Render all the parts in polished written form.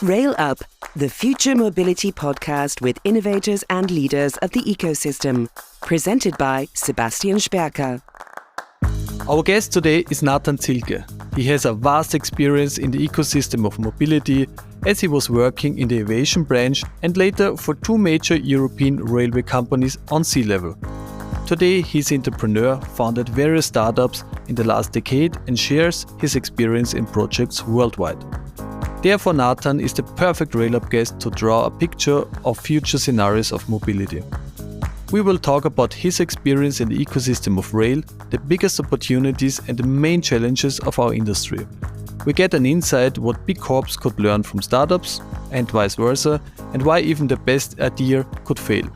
Rail Up, the future mobility podcast with innovators and leaders of the ecosystem. Presented by Sebastian Sperker. Our guest today is Nathan Zielke. He has a vast experience in the ecosystem of mobility, as he was working in the aviation branch and later for two major European railway companies on sea level. Today he's an entrepreneur, founded various startups in the last decade and shares his experience in projects worldwide. Therefore, Natan is the perfect RAILUP guest to draw a picture of future scenarios of mobility. We will talk about his experience in the ecosystem of rail, the biggest opportunities and the main challenges of our industry. We get an insight what big corps could learn from startups and vice versa, and why even the best idea could fail.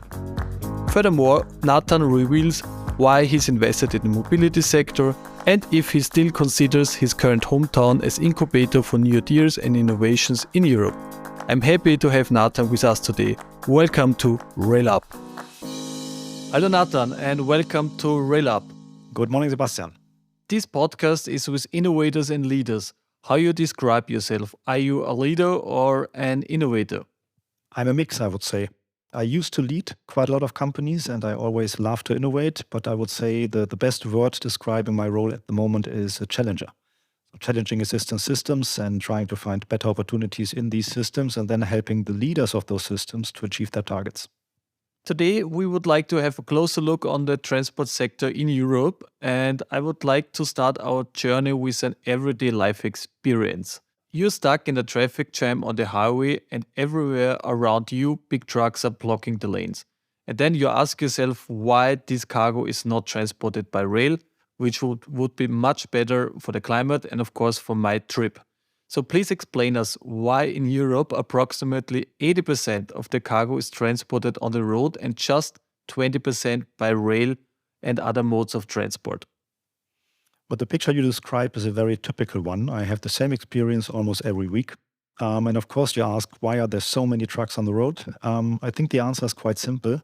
Furthermore, Natan reveals why he's invested in the mobility sector and if he still considers his current hometown as incubator for new ideas and innovations in Europe. I'm happy to have Natan with us today. Welcome to Rail Up. Hello Natan and welcome to Rail Up. Good morning, Sebastian. This podcast is with innovators and leaders. How you describe yourself? Are you a leader or an innovator? I'm a mix, I would say. I used to lead quite a lot of companies and I always love to innovate, but I would say the best word describing my role at the moment is a challenger. Challenging existing systems and trying to find better opportunities in these systems and then helping the leaders of those systems to achieve their targets. Today, we would like to have a closer look on the transport sector in Europe, and I would like to start our journey with an everyday life experience. You're stuck in a traffic jam on the highway, and everywhere around you, big trucks are blocking the lanes. And then you ask yourself why this cargo is not transported by rail, which would be much better for the climate and, of course, for my trip. So please explain us why in Europe approximately 80% of the cargo is transported on the road and just 20% by rail and other modes of transport. But the picture you describe is a very typical one. I have the same experience almost every week. And of course, you ask, why are there so many trucks on the road? I think the answer is quite simple.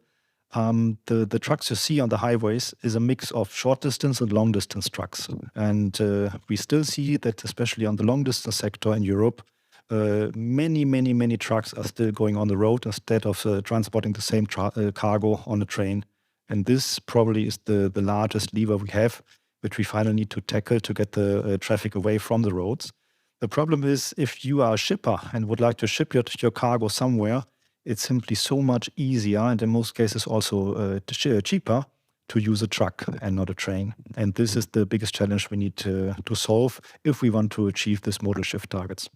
The trucks you see on the highways is a mix of short distance and long distance trucks. And we still see that, especially on the long distance sector in Europe, many trucks are still going on the road instead of transporting the same cargo on a train. And this probably is the largest lever we have, which we finally need to tackle to get the traffic away from the roads. The problem is, if you are a shipper and would like to ship your cargo somewhere, it's simply so much easier and in most cases also cheaper to use a truck and not a train. And this is the biggest challenge we need to solve if we want to achieve this modal shift targets.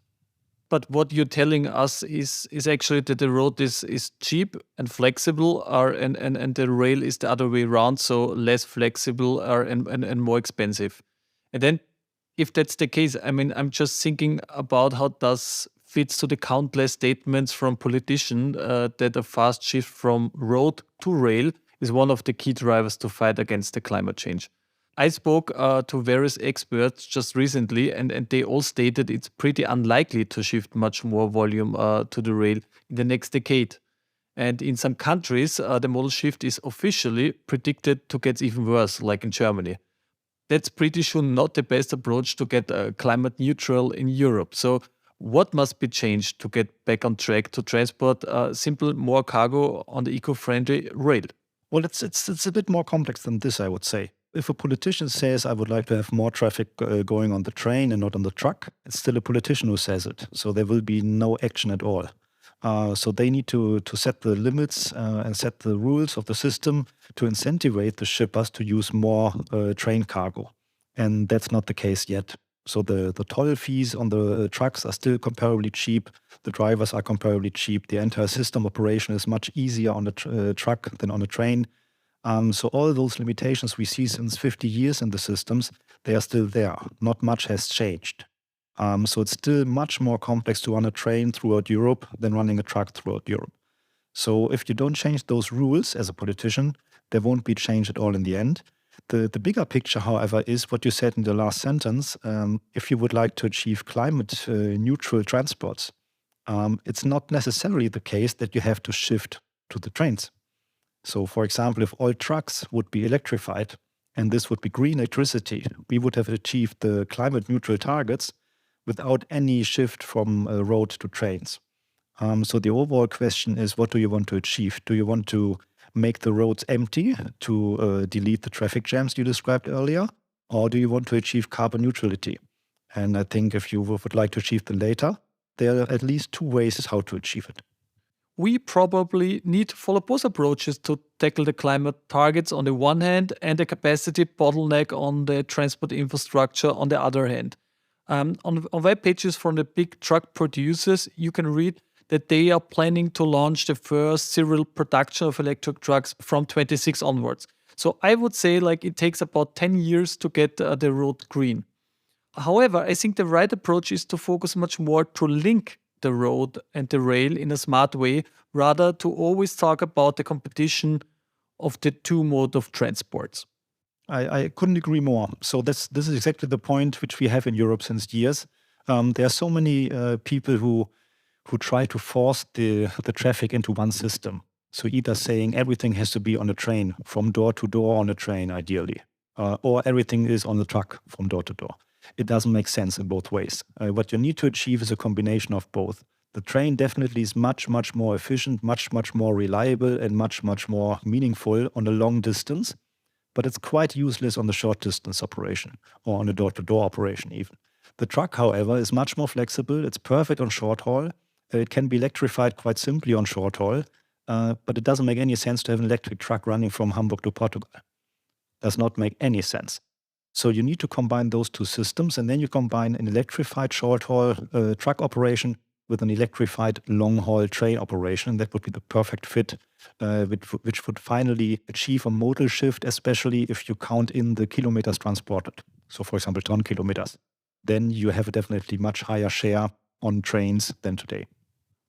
But what you're telling us is actually that the road is cheap and flexible, and the rail is the other way around, so less flexible and more expensive. And then, if that's the case, I mean, I'm just thinking about how this fits to the countless statements from politicians that a fast shift from road to rail is one of the key drivers to fight against the climate change. I spoke to various experts just recently, and they all stated it's pretty unlikely to shift much more volume to the rail in the next decade. And in some countries, the modal shift is officially predicted to get even worse, like in Germany. That's pretty sure not the best approach to get climate neutral in Europe. So what must be changed to get back on track to transport simple more cargo on the eco-friendly rail? Well, it's a bit more complex than this, I would say. If a politician says, I would like to have more traffic going on the train and not on the truck, it's still a politician who says it. So there will be no action at all. So they need to set the limits and set the rules of the system to incentivize the shippers to use more train cargo. And that's not the case yet. So the toll fees on the trucks are still comparably cheap. The drivers are comparably cheap. The entire system operation is much easier on a truck than on a train. So all those limitations we see since 50 years in the systems, they are still there. Not much has changed. So it's still much more complex to run a train throughout Europe than running a truck throughout Europe. So if you don't change those rules as a politician, there won't be change at all in the end. The bigger picture, however, is what you said in the last sentence. If you would like to achieve climate neutral transports, it's not necessarily the case that you have to shift to the trains. So, for example, if all trucks would be electrified and this would be green electricity, we would have achieved the climate neutral targets without any shift from road to trains. So the overall question is, what do you want to achieve? Do you want to make the roads empty to delete the traffic jams you described earlier? Or do you want to achieve carbon neutrality? And I think if you would like to achieve the latter, there are at least two ways how to achieve it. We probably need to follow both approaches to tackle the climate targets on the one hand and the capacity bottleneck on the transport infrastructure on the other hand. On web pages from the big truck producers, you can read that they are planning to launch the first serial production of electric trucks from 26 onwards. So I would say it takes about 10 years to get the road green. However, I think the right approach is to focus much more to link the road and the rail in a smart way, rather to always talk about the competition of the two modes of transports. I couldn't agree more. So this is exactly the point which we have in Europe since years. There are so many people who try to force the traffic into one system. So either saying everything has to be on a train, from door to door on a train, ideally, or everything is on the truck from door to door. It doesn't make sense in both ways. What you need to achieve is a combination of both. The train definitely is much, much more efficient, much, much more reliable, and much, much more meaningful on a long distance. But it's quite useless on the short distance operation or on a door-to-door operation even. The truck, however, is much more flexible. It's perfect on short haul. It can be electrified quite simply on short haul, but it doesn't make any sense to have an electric truck running from Hamburg to Portugal. Does not make any sense. So you need to combine those two systems, and then you combine an electrified short-haul truck operation with an electrified long-haul train operation. That would be the perfect fit, which would finally achieve a modal shift, especially if you count in the kilometers transported. So, for example, ton kilometers. Then you have a definitely much higher share on trains than today.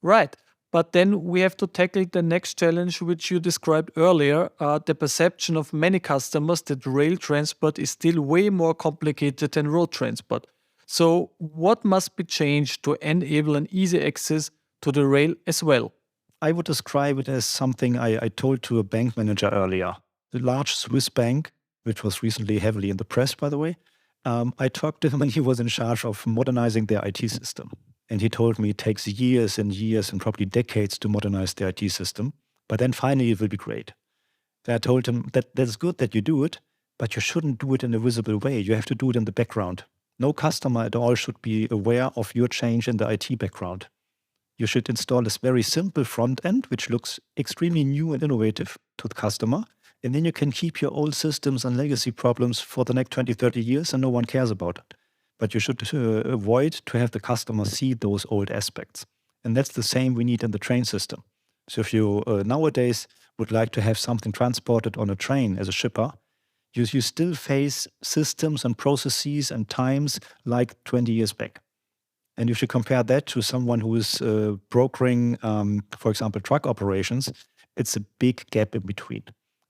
Right. But then we have to tackle the next challenge, which you described earlier, the perception of many customers that rail transport is still way more complicated than road transport. So what must be changed to enable an easy access to the rail as well? I would describe it as something I told to a bank manager earlier. The large Swiss bank, which was recently heavily in the press, by the way, I talked to him when he was in charge of modernizing their IT system. And he told me it takes years and years and probably decades to modernize the IT system. But then finally it will be great. I told him that that's good that you do it, but you shouldn't do it in a visible way. You have to do it in the background. No customer at all should be aware of your change in the IT background. You should install this very simple front end, which looks extremely new and innovative to the customer. And then you can keep your old systems and legacy problems for the next 20, 30 years and no one cares about it. But you should avoid to have the customer see those old aspects. And that's the same we need in the train system. So if you nowadays would like to have something transported on a train as a shipper, you still face systems and processes and times like 20 years back. And if you compare that to someone who is brokering, for example, truck operations, it's a big gap in between.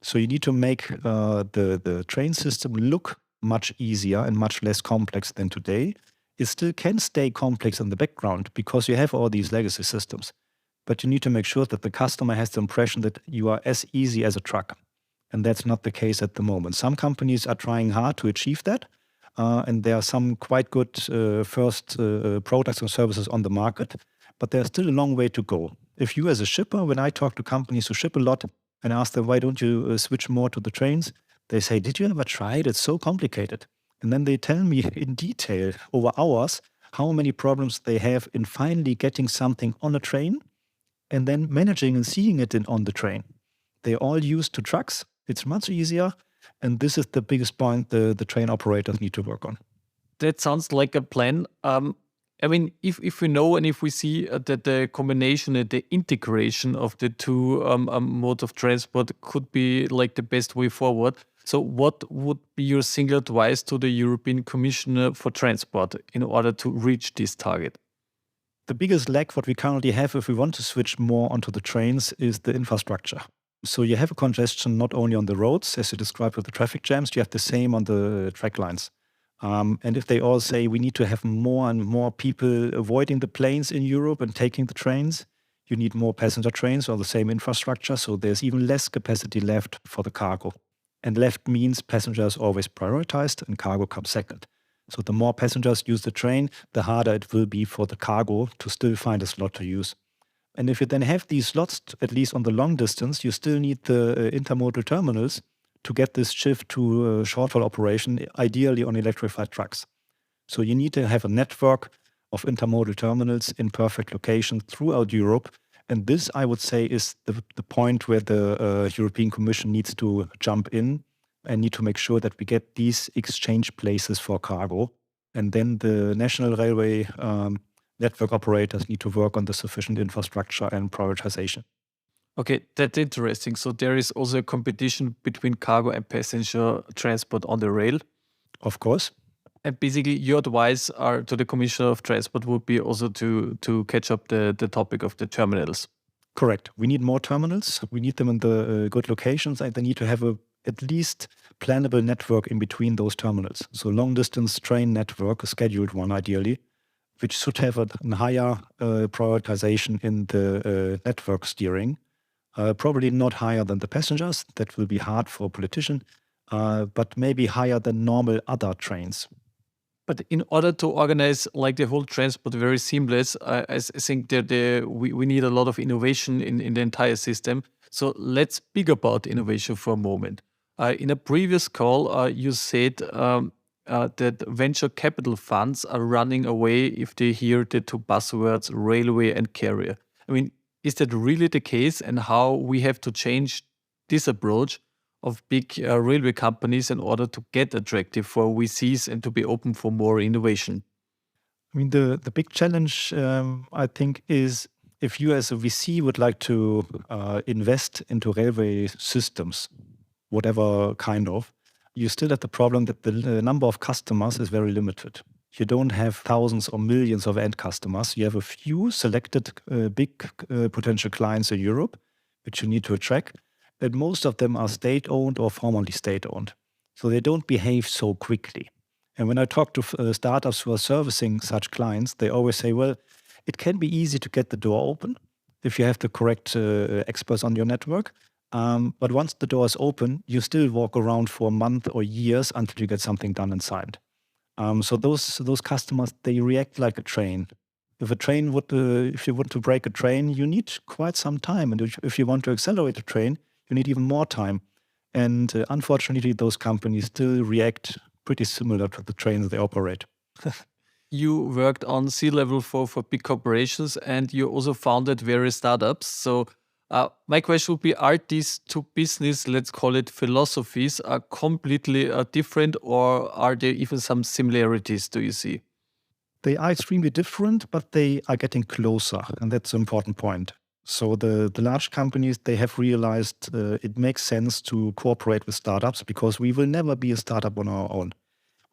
So you need to make the train system look much easier and much less complex than today. It still can stay complex in the background because you have all these legacy systems. But you need to make sure that the customer has the impression that you are as easy as a truck. And that's not the case at the moment. Some companies are trying hard to achieve that. And there are some quite good first products and services on the market. But there's still a long way to go. If you as a shipper, when I talk to companies who ship a lot and ask them, why don't you switch more to the trains? They say, did you ever try it? It's so complicated. And then they tell me in detail over hours how many problems they have in finally getting something on a train and then managing and seeing it on the train. They're all used to trucks. It's much easier. And this is the biggest point the train operators need to work on. That sounds like a plan. If we know and if we see that the combination and the integration of the two modes of transport could be like the best way forward. So what would be your single advice to the European Commissioner for Transport in order to reach this target? The biggest lack what we currently have if we want to switch more onto the trains is the infrastructure. So you have a congestion not only on the roads, as you described with the traffic jams, you have the same on the track lines. And if they all say we need to have more and more people avoiding the planes in Europe and taking the trains, you need more passenger trains or the same infrastructure. So there's even less capacity left for the cargo. And left means passengers always prioritized and cargo comes second. So the more passengers use the train, the harder it will be for the cargo to still find a slot to use. And if you then have these slots, at least on the long distance, you still need the intermodal terminals to get this shift to short-haul operation, ideally on electrified trucks. So you need to have a network of intermodal terminals in perfect locations throughout Europe. And this, I would say, is the point where the European Commission needs to jump in and need to make sure that we get these exchange places for cargo. And then the national railway network operators need to work on the sufficient infrastructure and prioritization. Okay, that's interesting. So there is also a competition between cargo and passenger transport on the rail. Of course. And basically, your advice to the Commissioner of Transport would be also to catch up the topic of the terminals. Correct. We need more terminals. We need them in the good locations, and they need to have at least plannable network in between those terminals. So long distance train network, a scheduled one ideally, which should have a higher prioritization in the network steering. Probably not higher than the passengers. That will be hard for a politician, but maybe higher than normal other trains. But in order to organize like the whole transport very seamless, I think that we need a lot of innovation in the entire system. So let's speak about innovation for a moment. In a previous call, you said that venture capital funds are running away if they hear the two buzzwords railway and carrier. I mean, is that really the case, and how we have to change this approach of big railway companies in order to get attractive for VCs and to be open for more innovation? I mean, the big challenge, I think, is if you as a VC would like to invest into railway systems, whatever kind of, you still have the problem that the number of customers is very limited. You don't have thousands or millions of end customers. You have a few selected big potential clients in Europe, which you need to attract. And most of them are state-owned or formerly state-owned. So they don't behave so quickly. And when I talk to startups who are servicing such clients, they always say, well, it can be easy to get the door open if you have the correct experts on your network. But once the door is open, you still walk around for a month or years until you get something done and signed. So those customers, they react like a train. If you want to break a train, you need quite some time. And if you want to accelerate a train, you need even more time. And unfortunately, those companies still react pretty similar to the trains they operate. You worked on C-level for big corporations, and you also founded various startups. So my question would be, are these two business, let's call it philosophies, are completely different, or are there even some similarities, do you see? They are extremely different, but they are getting closer. And that's an important point. So the large companies, they have realized it makes sense to cooperate with startups because we will never be a startup on our own.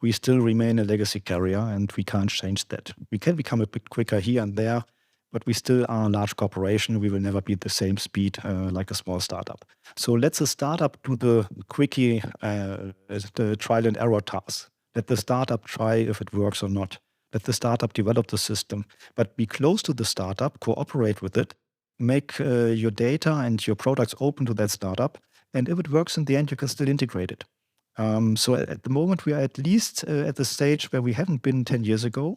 We still remain a legacy carrier, and we can't change that. We can become a bit quicker here and there, but we still are a large corporation. We will never be at the same speed like a small startup. So let the startup do the quickie, the trial and error task. Let the startup try if it works or not. Let the startup develop the system, but be close to the startup, cooperate with it, make your data and your products open to that startup. And if it works in the end, you can still integrate it. So at the moment, we are at least at the stage where we haven't been 10 years ago,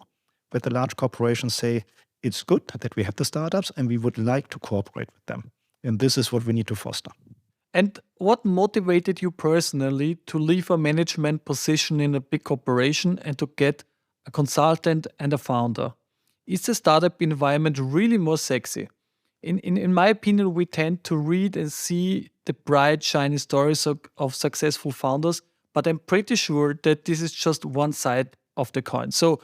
where the large corporations say, it's good that we have the startups and we would like to cooperate with them. And this is what we need to foster. And what motivated you personally to leave a management position in a big corporation and to get a consultant and a founder? Is the startup environment really more sexy? In my opinion, we tend to read and see the bright, shiny stories of successful founders, but I'm pretty sure that this is just one side of the coin. So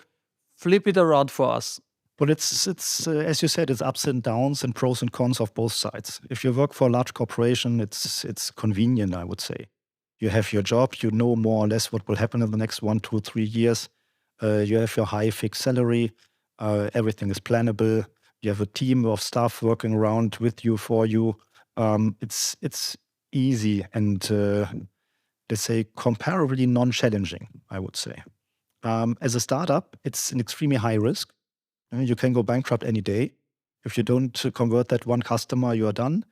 flip it around for us. But it's as you said, it's ups and downs and pros and cons of both sides. If you work for a large corporation, it's convenient, I would say. You have your job, you know more or less what will happen in the next 1, 2, 3 years. You have your high fixed salary. Everything is plannable. You have a team of staff working around with you, for you. It's easy and, let's say, comparably non-challenging, I would say. As a startup, it's an extremely high risk. You can go bankrupt any day. If you don't convert that one customer, you are done.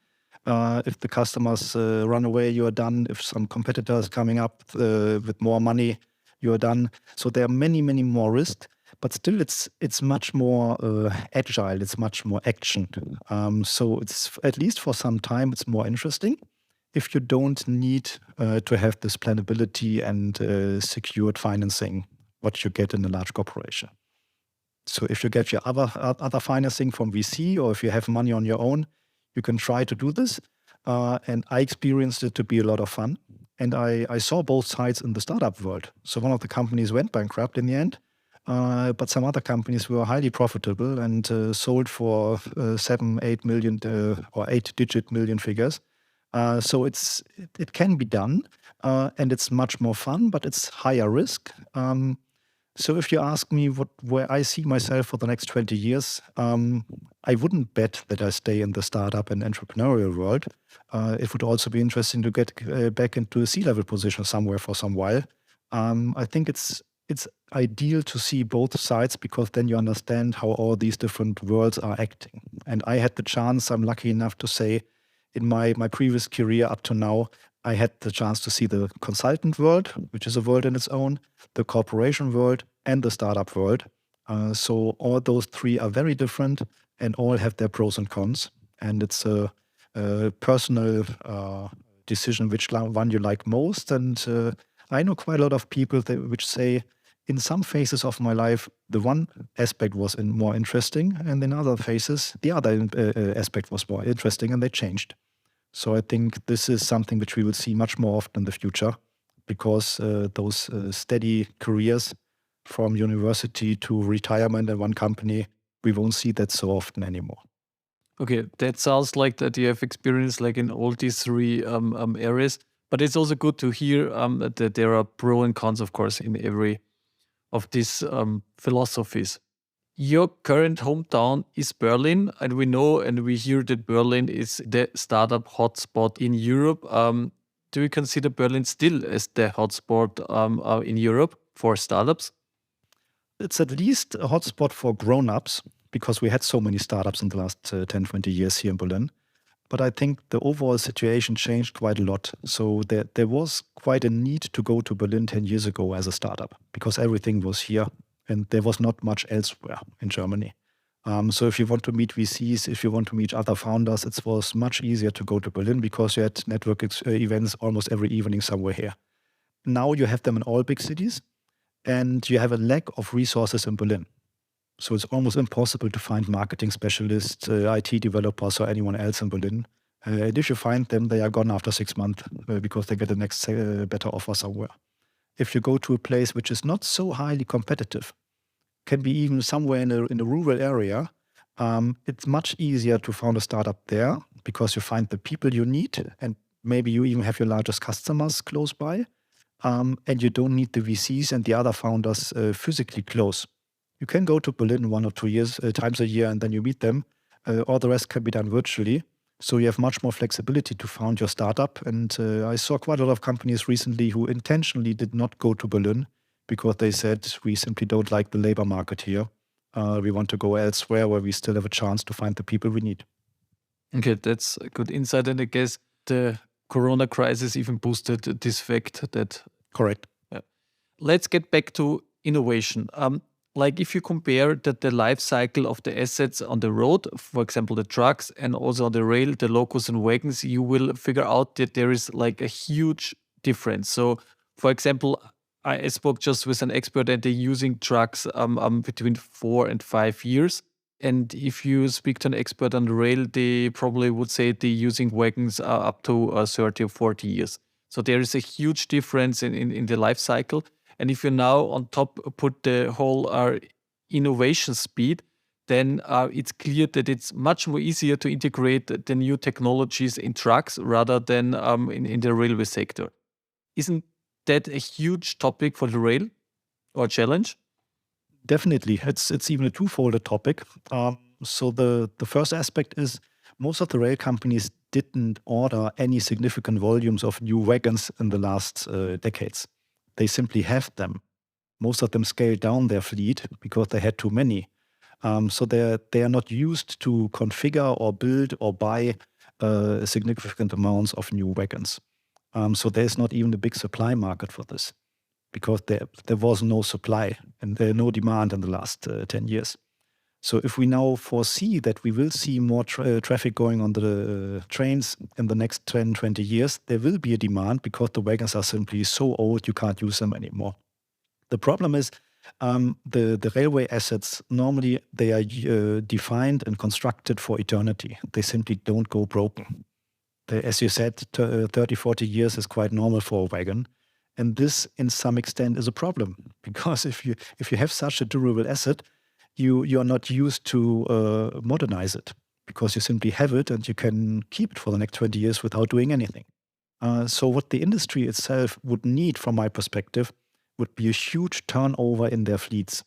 If the customers run away, you are done. If some competitor is coming up with more money, you are done. So there are many, many more risks. but still it's much more agile. It's much more action. So it's at least for some time it's more interesting if you don't need to have this planability and secured financing, what you get in a large corporation. So if you get your other financing from VC, or if you have money on your own, you can try to do this. And I experienced it to be a lot of fun. And I saw both sides in the startup world. So one of the companies went bankrupt in the end, but some other companies were highly profitable and sold for 7, 8 million or 8-digit million figures. So it can be done, and it's much more fun, but it's higher risk. So if you ask me where I see myself for the next 20 years, I wouldn't bet that I stay in the startup and entrepreneurial world. It would also be interesting to get back into a C-level position somewhere for some while. I think it's ideal to see both sides, because then you understand how all these different worlds are acting. And I had the chance, I'm lucky enough to say, in my previous career up to now, I had the chance to see the consultant world, which is a world in its own, the corporation world, and the startup world. So all those three are very different and all have their pros and cons. And it's a personal decision which one you like most. And I know quite a lot of people which say, in some phases of my life, the one aspect was more interesting, and in other phases, the other aspect was more interesting, and they changed. So I think this is something which we will see much more often in the future, because those steady careers from university to retirement in one company, we won't see that so often anymore. Okay, that sounds like that you have experience like in all these three areas, but it's also good to hear that there are pros and cons, of course, in every of these philosophies. Your current hometown is Berlin, and we know and we hear that Berlin is the startup hotspot in Europe. Do you consider Berlin still as the hotspot in Europe for startups? It's at least a hotspot for grown-ups, because we had so many startups in the last 10, 20 years here in Berlin. But I think the overall situation changed quite a lot. So there was quite a need to go to Berlin 10 years ago as a startup, because everything was here and there was not much elsewhere in Germany. So if you want to meet VCs, if you want to meet other founders, it was much easier to go to Berlin, because you had network events almost every evening somewhere here. Now you have them in all big cities, and you have a lack of resources in Berlin. So it's almost impossible to find marketing specialists, IT developers, or anyone else in Berlin. And if you find them, they are gone after 6 months because they get the next better offer somewhere. If you go to a place which is not so highly competitive, can be even somewhere in a rural area, it's much easier to found a startup there, because you find the people you need, and maybe you even have your largest customers close by, and you don't need the VCs and the other founders physically close. You can go to Berlin 1 or 2 times a year, and then you meet them. All the rest can be done virtually. So you have much more flexibility to found your startup. And I saw quite a lot of companies recently who intentionally did not go to Berlin, because they said, we simply don't like the labor market here. We want to go elsewhere where we still have a chance to find the people we need. Okay, that's a good insight. And I guess the Corona crisis even boosted this fact that... Correct. Let's get back to innovation. Like if you compare the life cycle of the assets on the road, for example, the trucks, and also on the rail, the locos and wagons, you will figure out that there is like a huge difference. So, for example, I spoke just with an expert, and they're using trucks between 4 and 5 years. And if you speak to an expert on the rail, they probably would say they're using wagons up to 30 or 40 years. So there is a huge difference in the life cycle. And if you now on top put the whole innovation speed, then it's clear that it's much more easier to integrate the new technologies in trucks rather than in the railway sector. Isn't that a huge topic for the rail or challenge? Definitely. It's even a twofold topic. So the first aspect is, most of the rail companies didn't order any significant volumes of new wagons in the last decades. They simply have them. Most of them scaled down their fleet because they had too many. So they are not used to configure or build or buy significant amounts of new wagons. So there's not even a big supply market for this. because there was no supply and no demand in the last 10 years. So if we now foresee that we will see more traffic going on the trains in the next 10, 20 years, there will be a demand because the wagons are simply so old you can't use them anymore. The problem is the railway assets, normally they are defined and constructed for eternity. They simply don't go broken. As you said, 30, 40 years is quite normal for a wagon. And this, in some extent, is a problem. Because if you have such a durable asset, you are not used to modernize it. Because you simply have it and you can keep it for the next 20 years without doing anything. So what the industry itself would need, from my perspective, would be a huge turnover in their fleets.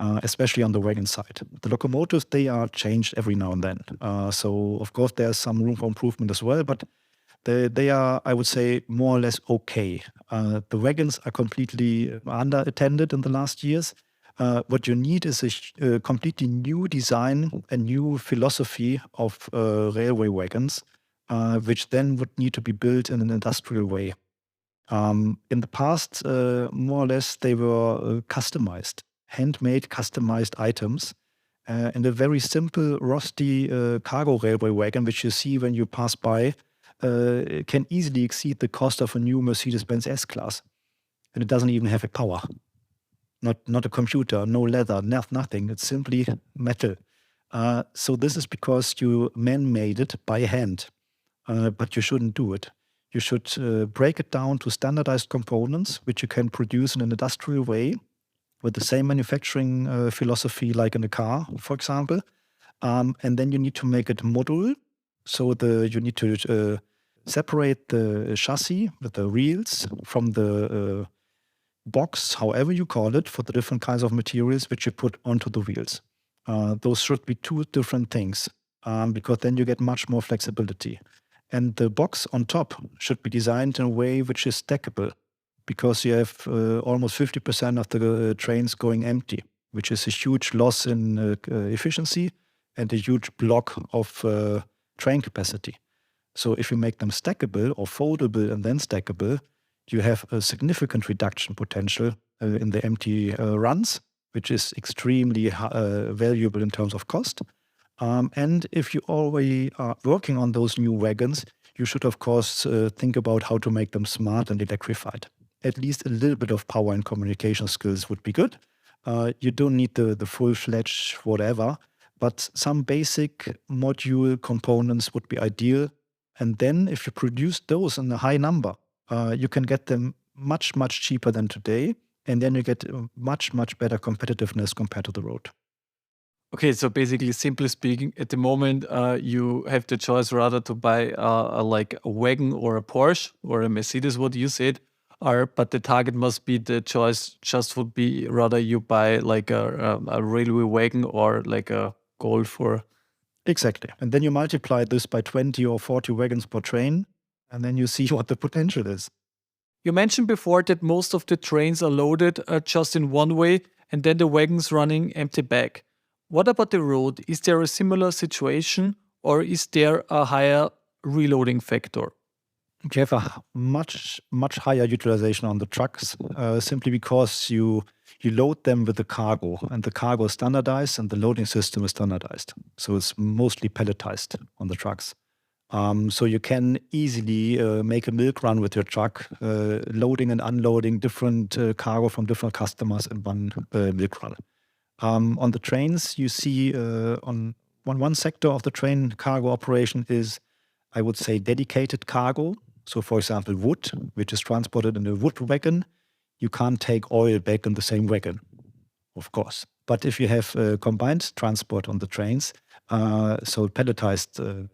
Especially on the wagon side. The locomotives, they are changed every now and then. So, of course, there's some room for improvement as well, but they are, I would say, more or less okay. The wagons are completely under-attended in the last years. What you need is a completely new design, a new philosophy of railway wagons, which then would need to be built in an industrial way. In the past, more or less, they were customized. Handmade, customized items, and a very simple, rusty cargo railway wagon, which you see when you pass by, can easily exceed the cost of a new Mercedes-Benz S-Class. And it doesn't even have a power. Not a computer, no leather, nothing. It's simply metal. So this is because you man-made it by hand. But you shouldn't do it. You should break it down to standardized components, which you can produce in an industrial way, with the same manufacturing philosophy like in a car, for example. And then you need to make it modular. So you need to separate the chassis with the wheels from the box, however you call it, for the different kinds of materials which you put onto the wheels. Those should be two different things, because then you get much more flexibility. And the box on top should be designed in a way which is stackable, because you have almost 50% of the trains going empty, which is a huge loss in efficiency and a huge block of train capacity. So if you make them stackable or foldable and then stackable, you have a significant reduction potential in the empty runs, which is extremely valuable in terms of cost. And if you already are working on those new wagons, you should, of course, think about how to make them smart and electrified. At least a little bit of power and communication skills would be good. You don't need the full-fledged whatever, but some basic module components would be ideal. And then if you produce those in a high number, you can get them much, much cheaper than today. And then you get much, much better competitiveness compared to the road. Okay, so basically, simply speaking, at the moment, you have the choice rather to buy like a wagon or a Porsche or a Mercedes, what you said, but the target must be, the choice just would be rather you buy like a railway wagon or like a Golf or... Exactly. And then you multiply this by 20 or 40 wagons per train, and then you see what the potential is. You mentioned before that most of the trains are loaded just in one way and then the wagons running empty back. What about the road? Is there a similar situation or is there a higher reloading factor? You have a much, much higher utilization on the trucks, simply because you load them with the cargo, and the cargo is standardized and the loading system is standardized. So it's mostly palletized on the trucks. So you can easily make a milk run with your truck, loading and unloading different cargo from different customers in one milk run. On the trains, you see on one sector of the train cargo operation is, I would say, dedicated cargo. So, for example, wood, which is transported in a wood wagon, you can't take oil back in the same wagon, of course. But if you have combined transport on the trains, so palletized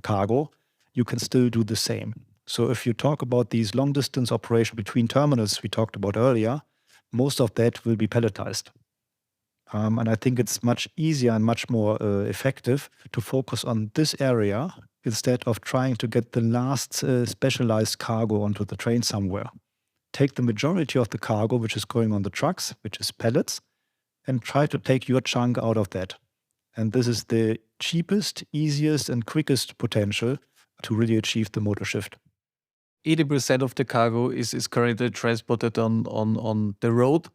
cargo, you can still do the same. So if you talk about these long-distance operation between terminals we talked about earlier, most of that will be palletized. And I think it's much easier and much more effective to focus on this area instead of trying to get the last specialized cargo onto the train somewhere. Take the majority of the cargo which is going on the trucks, which is pallets, and try to take your chunk out of that. And this is the cheapest, easiest, and quickest potential to really achieve the modal shift. 80% of the cargo is currently transported on the road.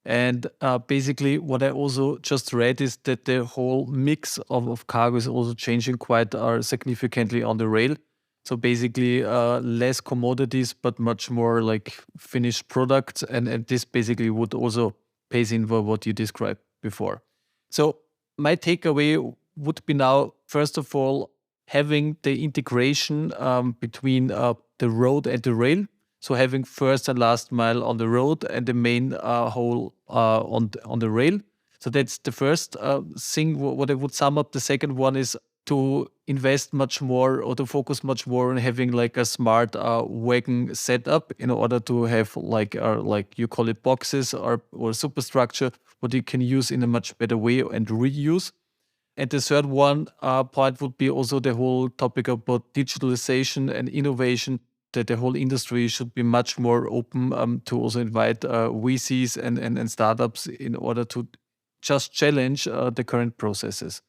And basically, what I also just read is that the whole mix of cargo is also changing quite significantly on the rail. So basically, less commodities, but much more like finished products. And this basically would also pays in for what you described before. So my takeaway would be now, first of all, having the integration between the road and the rail. So having first and last mile on the road and the main whole on the rail. So that's the first thing. What I would sum up. The second one is to invest much more or to focus much more on having like a smart wagon setup in order to have like you call it boxes or superstructure, what you can use in a much better way and reuse. And the third one point would be also the whole topic about digitalization and innovation, that the whole industry should be much more open to also invite VCs and startups in order to just challenge the current processes.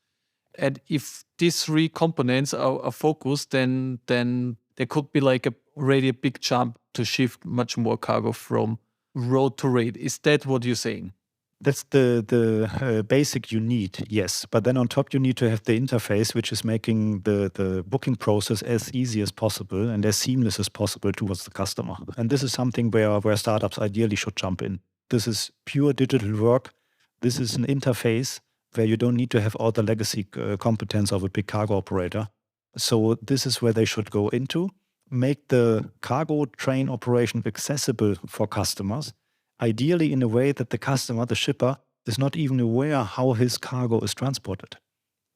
And if these three components are focused, then there could be like already a big jump to shift much more cargo from road to rail. Is that what you're saying? That's the basic you need, yes. But then on top, you need to have the interface, which is making the booking process as easy as possible and as seamless as possible towards the customer. And this is something where startups ideally should jump in. This is pure digital work. This is an interface where you don't need to have all the legacy competence of a big cargo operator. So this is where they should go into. Make the cargo train operation accessible for customers, ideally in a way that the customer, the shipper, is not even aware how his cargo is transported.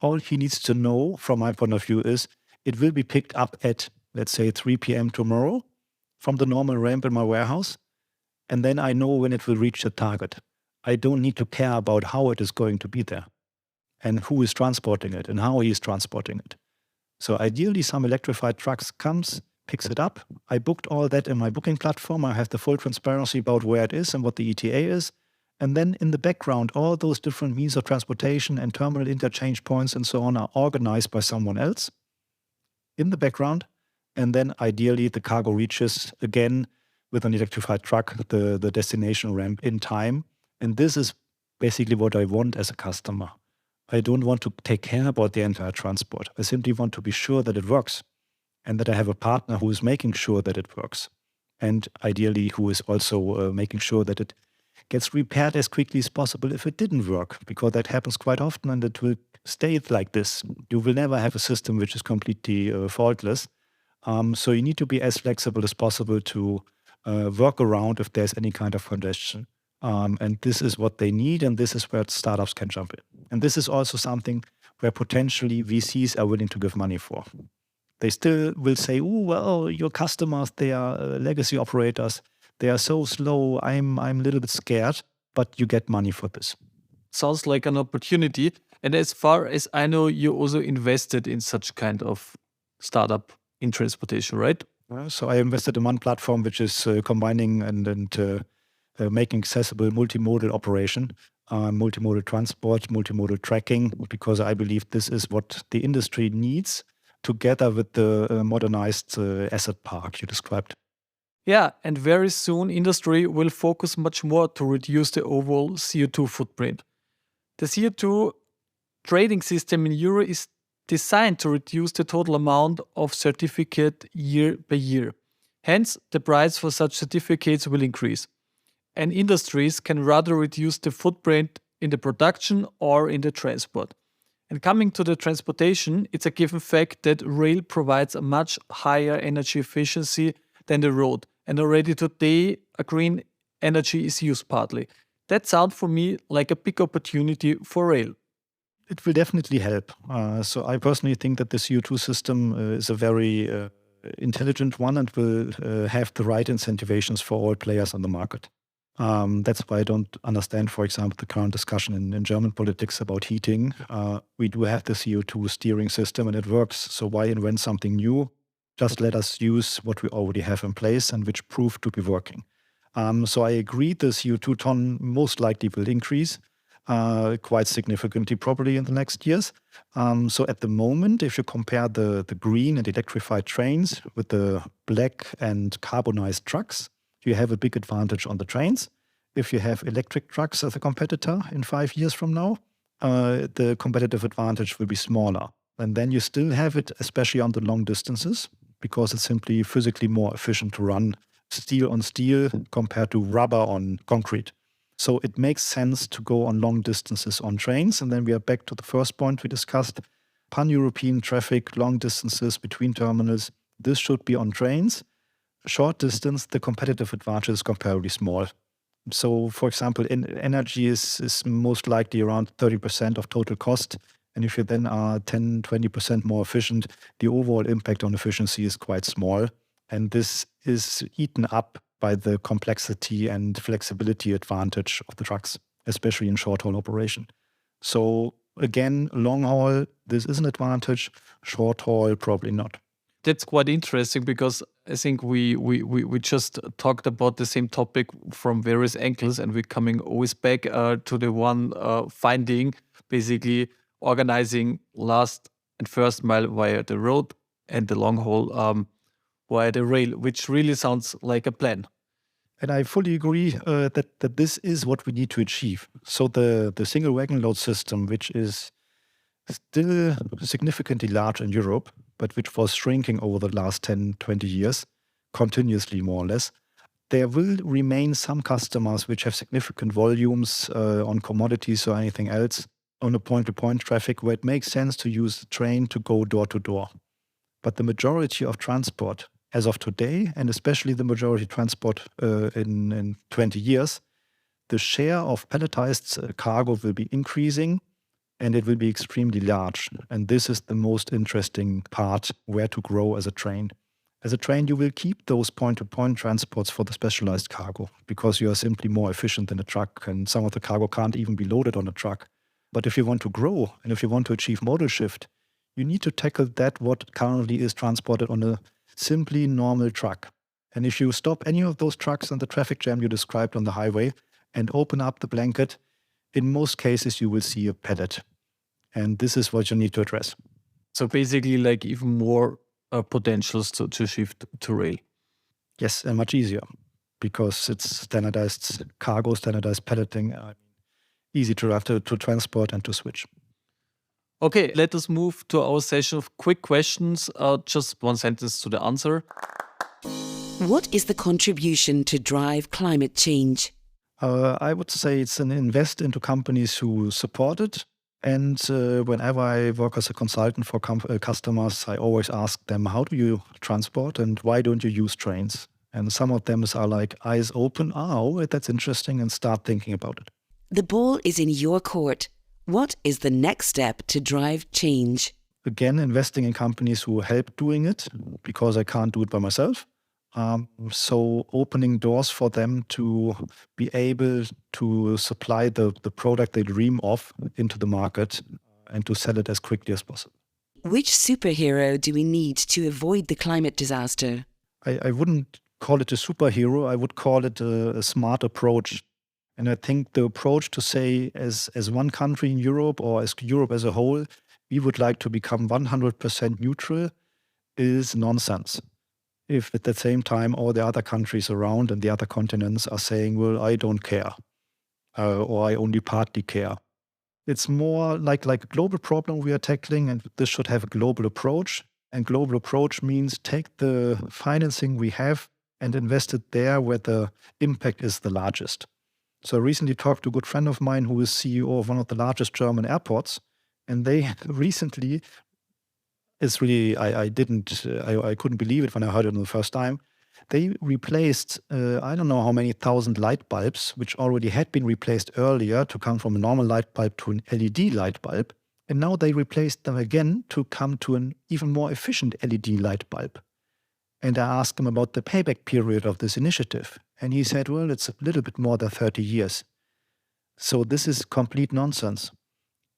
All he needs to know, from my point of view, is it will be picked up at, let's say, 3 p.m. tomorrow from the normal ramp in my warehouse, and then I know when it will reach the target. I don't need to care about how it is going to be there and who is transporting it and how he is transporting it. So ideally, some electrified trucks comes, picks it up. I booked all that in my booking platform. I have the full transparency about where it is and what the ETA is. And then in the background, all those different means of transportation and terminal interchange points and so on are organized by someone else in the background. And then ideally, the cargo reaches again with an electrified truck, the destination ramp in time. And this is basically what I want as a customer. I don't want to take care about the entire transport. I simply want to be sure that it works and that I have a partner who is making sure that it works. And ideally, who is also making sure that it gets repaired as quickly as possible if it didn't work, because that happens quite often and it will stay like this. You will never have a system which is completely faultless. So you need to be as flexible as possible to work around if there's any kind of congestion. And this is what they need, and this is where startups can jump in. And this is also something where potentially VCs are willing to give money for. They still will say, oh, well, your customers, they are legacy operators. They are so slow. I'm a little bit scared, but you get money for this. Sounds like an opportunity. And as far as I know, you also invested in such kind of startup in transportation, right? So I invested in one platform which is combining and making accessible multimodal operation, multimodal transport, multimodal tracking, because I believe this is what the industry needs together with the modernized asset park you described. Yeah, and very soon industry will focus much more to reduce the overall CO2 footprint. The CO2 trading system in Euro is designed to reduce the total amount of certificate year by year. Hence, the price for such certificates will increase. And industries can rather reduce the footprint in the production or in the transport. And coming to the transportation, it's a given fact that rail provides a much higher energy efficiency than the road. And already today, a green energy is used partly. That sounds for me like a big opportunity for rail. It will definitely help. So I personally think that the CO2 system is a very intelligent one and will have the right incentivations for all players on the market. That's why I don't understand, for example, the current discussion in German politics about heating. We do have the CO2 steering system and it works. So why invent something new? Just let us use what we already have in place and which proved to be working. So I agree the CO2 ton most likely will increase. quite significantly probably in the next years. So at the moment, if you compare the green and electrified trains with the black and carbonized trucks, you have a big advantage on the trains. If you have electric trucks as a competitor in 5 years from now, the competitive advantage will be smaller. And then you still have it, especially on the long distances, because it's simply physically more efficient to run steel on steel compared to rubber on concrete. So it makes sense to go on long distances on trains. And then we are back to the first point we discussed, pan-European traffic, long distances between terminals. This should be on trains. Short distance, the competitive advantage is comparably small. So, for example, energy is most likely around 30% of total cost. And if you then are 10, 20% more efficient, the overall impact on efficiency is quite small. And this is eaten up by the complexity and flexibility advantage of the trucks, especially in short-haul operation. So again, long haul, this is an advantage. Short haul, probably not. That's quite interesting because I think we just talked about the same topic from various angles, and we're coming always back to the one finding, basically organizing last and first mile via the road and the long haul via the rail, which really sounds like a plan. And I fully agree that this is what we need to achieve. So the single wagon load system, which is still significantly large in Europe, but which was shrinking over the last 10, 20 years, continuously more or less, there will remain some customers which have significant volumes on commodities or anything else on a point-to-point traffic where it makes sense to use the train to go door to door. But the majority of transport as of today, and especially the majority transport in 20 years, the share of palletized cargo will be increasing and it will be extremely large. And this is the most interesting part, where to grow as a train. As a train, you will keep those point-to-point transports for the specialized cargo because you are simply more efficient than a truck, and some of the cargo can't even be loaded on a truck. But if you want to grow and if you want to achieve modal shift, you need to tackle that what currently is transported on a simply normal truck. And if you stop any of those trucks on the traffic jam you described on the highway and open up the blanket, in most cases you will see a pallet. And this is what you need to address. So basically like even more potentials to shift to rail. Yes, and much easier because it's standardized cargo, standardized palleting, easy to have to transport and to switch. Okay, let us move to our session of quick questions. Just one sentence to the answer. What is the contribution to drive climate change? I would say it's an invest into companies who support it. And whenever I work as a consultant for customers, I always ask them, how do you transport and why don't you use trains? And some of them are like, eyes open, oh, that's interesting, and start thinking about it. The ball is in your court. What is the next step to drive change? Again, investing in companies who help doing it, because I can't do it by myself. So opening doors for them to be able to supply the product they dream of into the market and to sell it as quickly as possible. Which superhero do we need to avoid the climate disaster? I wouldn't call it a superhero. I would call it a smart approach. And I think the approach to say as one country in Europe or as Europe as a whole, we would like to become 100% neutral is nonsense. If at the same time all the other countries around and the other continents are saying, well, I don't care, or I only partly care. It's more like a global problem we are tackling, and this should have a global approach. And global approach means take the financing we have and invest it there where the impact is the largest. So I recently talked to a good friend of mine who is CEO of one of the largest German airports, and they recently... It's really, I couldn't believe it when I heard it the first time. They replaced, I don't know how many thousand light bulbs, which already had been replaced earlier to come from a normal light bulb to an LED light bulb. And now they replaced them again to come to an even more efficient LED light bulb. And I asked him about the payback period of this initiative. And he said, well, it's a little bit more than 30 years. So this is complete nonsense.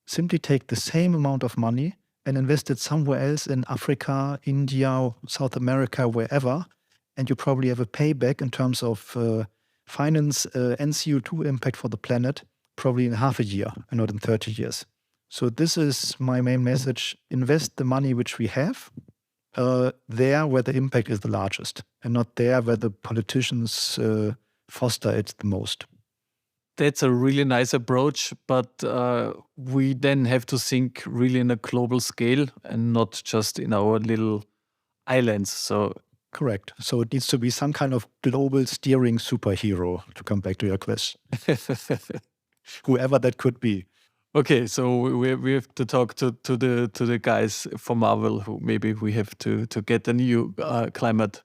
Simply take the same amount of money and invest it somewhere else in Africa, India, South America, wherever, and you probably have a payback in terms of finance and CO2 impact for the planet probably in half a year and not in 30 years. So this is my main message. Invest the money which we have there where the impact is the largest and not there where the politicians foster it the most. That's a really nice approach, but we then have to think really in a global scale and not just in our little islands. So correct. So it needs to be some kind of global steering superhero, to come back to your question. Whoever that could be. Okay, so we have to talk to the guys from Marvel who maybe we have to get a new climate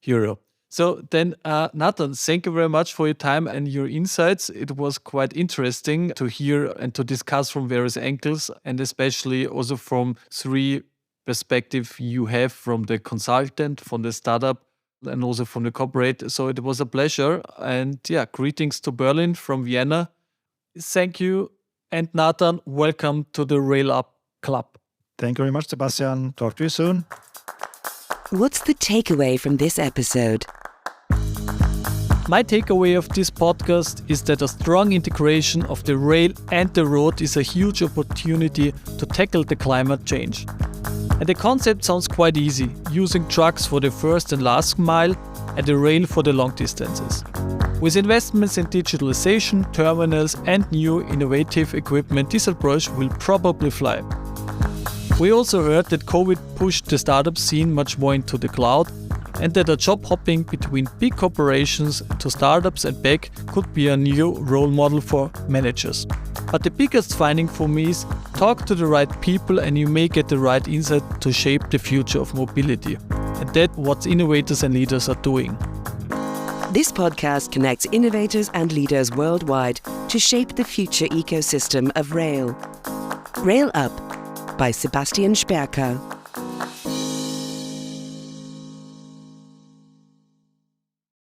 hero. So then, Nathan, thank you very much for your time and your insights. It was quite interesting to hear and to discuss from various angles, and especially also from three perspectives you have from the consultant, from the startup, and also from the corporate. So it was a pleasure. And yeah, greetings to Berlin from Vienna. Thank you. And Nathan, welcome to the Rail Up Club. Thank you very much, Sebastian. Talk to you soon. What's the takeaway from this episode? My takeaway of this podcast is that a strong integration of the rail and the road is a huge opportunity to tackle the climate change. And the concept sounds quite easy, using trucks for the first and last mile and the rail for the long distances. With investments in digitalization, terminals and new innovative equipment, this approach will probably fly. We also heard that COVID pushed the startup scene much more into the cloud, and that a job hopping between big corporations to startups and back could be a new role model for managers. But the biggest finding for me is talk to the right people and you may get the right insight to shape the future of mobility. And that's what innovators and leaders are doing. This podcast connects innovators and leaders worldwide to shape the future ecosystem of rail. Rail Up by Sebastian Sperker.